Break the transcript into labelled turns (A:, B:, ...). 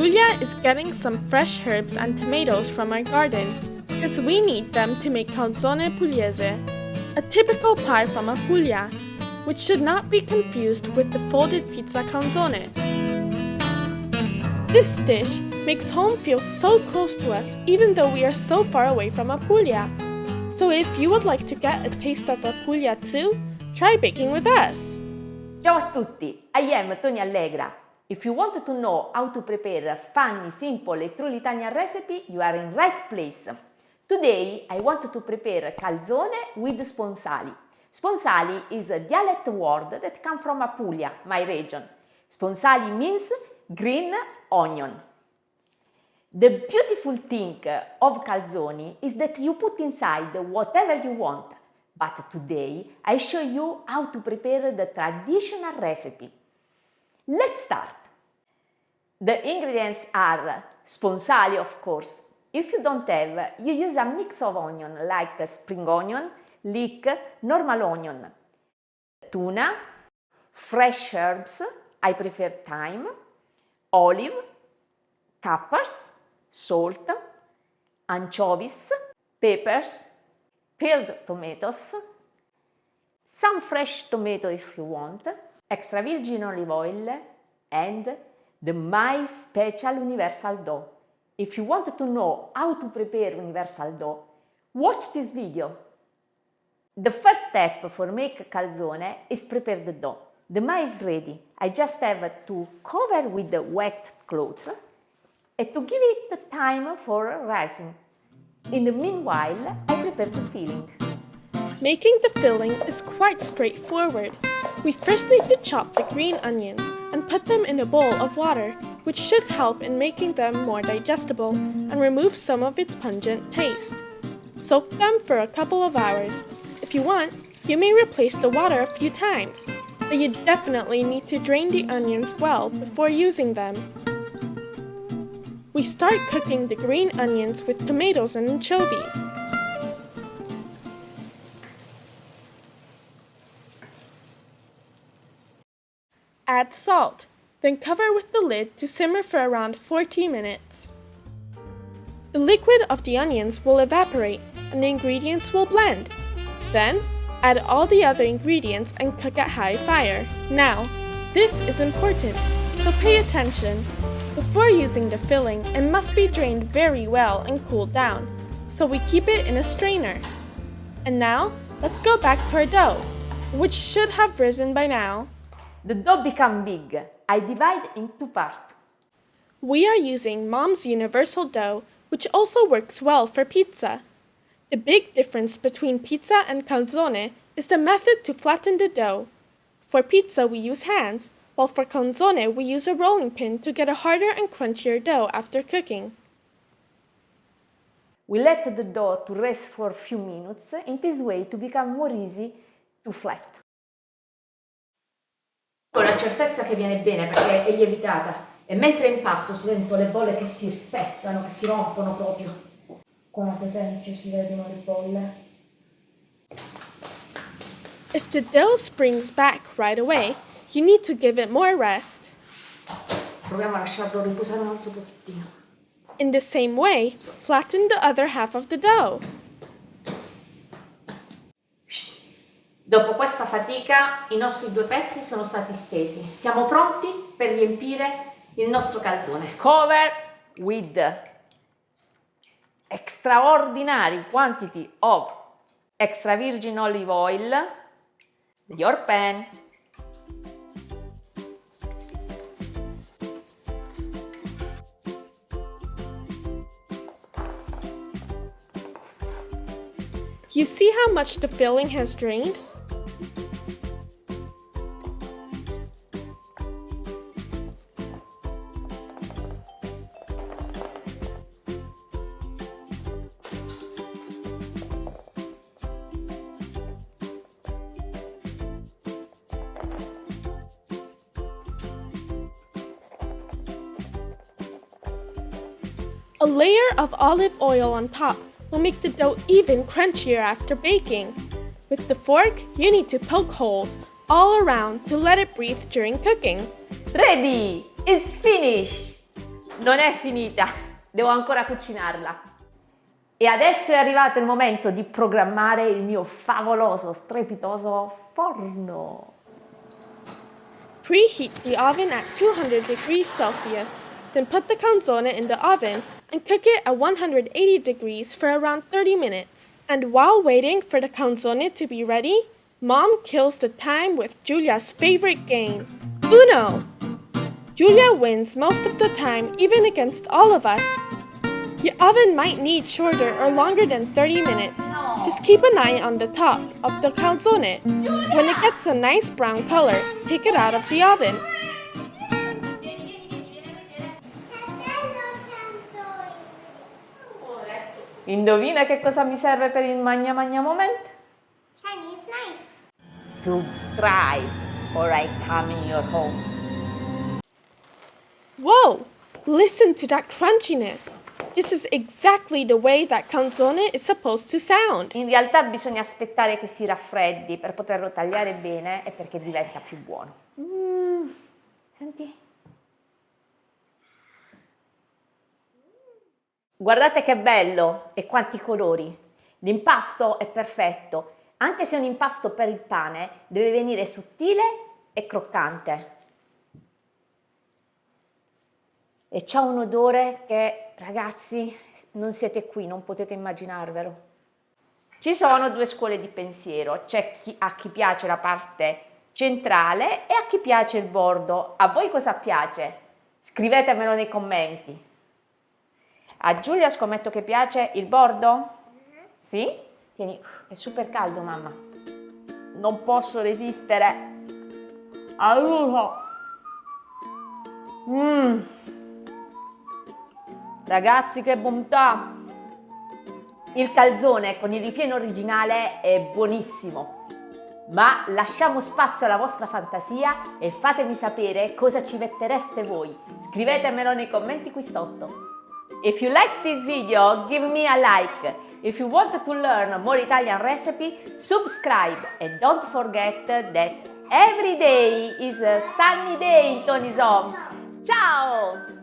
A: Giulia is getting some fresh herbs and tomatoes from our garden because we need them to make calzone pugliese, a typical pie from Apulia, which should not be confused with the folded pizza calzone. This dish makes home feel so close to us even though we are so far away from Apulia. So if you would like to get a taste of Apulia too, try baking with us!
B: Ciao a tutti, I am Tony Allegra. If you want to know how to prepare a funny, simple and truly Italian recipe, you are in right place. Today I want to prepare calzone with sponsali. Sponsali is a dialect word that comes from Apulia, my region. Sponsali means green onion. The beautiful thing of calzone is that you put inside whatever you want. But today I show you how to prepare the traditional recipe. Let's start. The ingredients are sponsali, of course. If you don't have, you use a mix of onion like spring onion, leek, normal onion, tuna, fresh herbs, I prefer thyme, olive, capers, salt, anchovies, peppers, peeled tomatoes, some fresh tomato if you want, extra virgin olive oil, and the my special universal dough. If you want to know how to prepare universal dough, watch this video. The first step for make calzone is prepare the dough. The mai is ready. I just have to cover with the wet clothes and to give it time for rising. In the meanwhile, I prepare the filling.
A: Making the filling is quite straightforward. We first need to chop the green onions and put them in a bowl of water, which should help in making them more digestible and remove some of its pungent taste. Soak them for a couple of hours. If you want, you may replace the water a few times, but you definitely need to drain the onions well before using them. We start cooking the green onions with tomatoes and anchovies. Add salt, then cover with the lid to simmer for around 40 minutes. The liquid of the onions will evaporate and the ingredients will blend. Then, add all the other ingredients and cook at high fire. Now, this is important, so pay attention. Before using the filling, it must be drained very well and cooled down, so we keep it in a strainer. And now, let's go back to our dough, which should have risen by now.
B: The dough become big. I divide in two parts.
A: We are using Mom's Universal Dough, which also works well for pizza. The big difference between pizza and calzone is the method to flatten the dough. For pizza, we use hands, while for calzone, we use a rolling pin to get a harder and crunchier dough after cooking.
B: We let the dough to rest for a few minutes, in this way to become more easy to flat.
C: Con la certezza che viene bene perché è lievitata e mentre impasto si sentono le bolle che si spezzano, che si rompono proprio. Qua ad esempio si vedono le bolle.
A: If the dough springs back right away, you need to give it more rest.
C: Proviamo a lasciarlo riposare un altro pochettino.
A: In the same way, flatten the other half of the dough.
C: Dopo questa fatica i nostri due pezzi sono stati stesi. Siamo pronti per riempire il nostro calzone.
B: Cover with extraordinary quantity of extra virgin olive oil your pan.
A: You see how much the filling has drained? A layer of olive oil on top will make the dough even crunchier after baking. With the fork, you need to poke holes all around to let it breathe during cooking.
B: Ready! It's finished! Non è finita, devo ancora cucinarla. E adesso è arrivato il momento di programmare il mio favoloso, strepitoso forno.
A: Preheat the oven at 200 degrees Celsius. Then put the calzone in the oven and cook it at 180 degrees for around 30 minutes. And while waiting for the calzone to be ready, Mom kills the time with Julia's favorite game, Uno. Julia wins most of the time, even against all of us. Your oven might need shorter or longer than 30 minutes. Just keep an eye on the top of the calzone. When it gets a nice brown color, take it out of the oven.
B: Indovina che cosa mi serve per il magna magna moment?
D: Chinese knife.
B: Subscribe or I come in your home.
A: Whoa! Listen to that crunchiness. This is exactly the way that calzone is supposed to sound.
B: In realtà bisogna aspettare che si raffreddi per poterlo tagliare bene e perché diventa più buono. Senti? Guardate che bello e quanti colori. L'impasto è perfetto. Anche se è un impasto per il pane, deve venire sottile e croccante. E c'ha un odore che, ragazzi, non siete qui, non potete immaginarvelo. Ci sono due scuole di pensiero. C'è a chi piace la parte centrale e a chi piace il bordo. A voi cosa piace? Scrivetemelo nei commenti. A Giulia scommetto che piace il bordo? Sì? Tieni, è super caldo, mamma. Non posso resistere. Aiuto! Ragazzi, che bontà! Il calzone con il ripieno originale è buonissimo. Ma lasciamo spazio alla vostra fantasia e fatemi sapere cosa ci mettereste voi. Scrivetemelo nei commenti qui sotto. If you like this video, give me a like. If you want to learn more Italian recipe, subscribe and don't forget that every day is a sunny day in Tony's home. Ciao!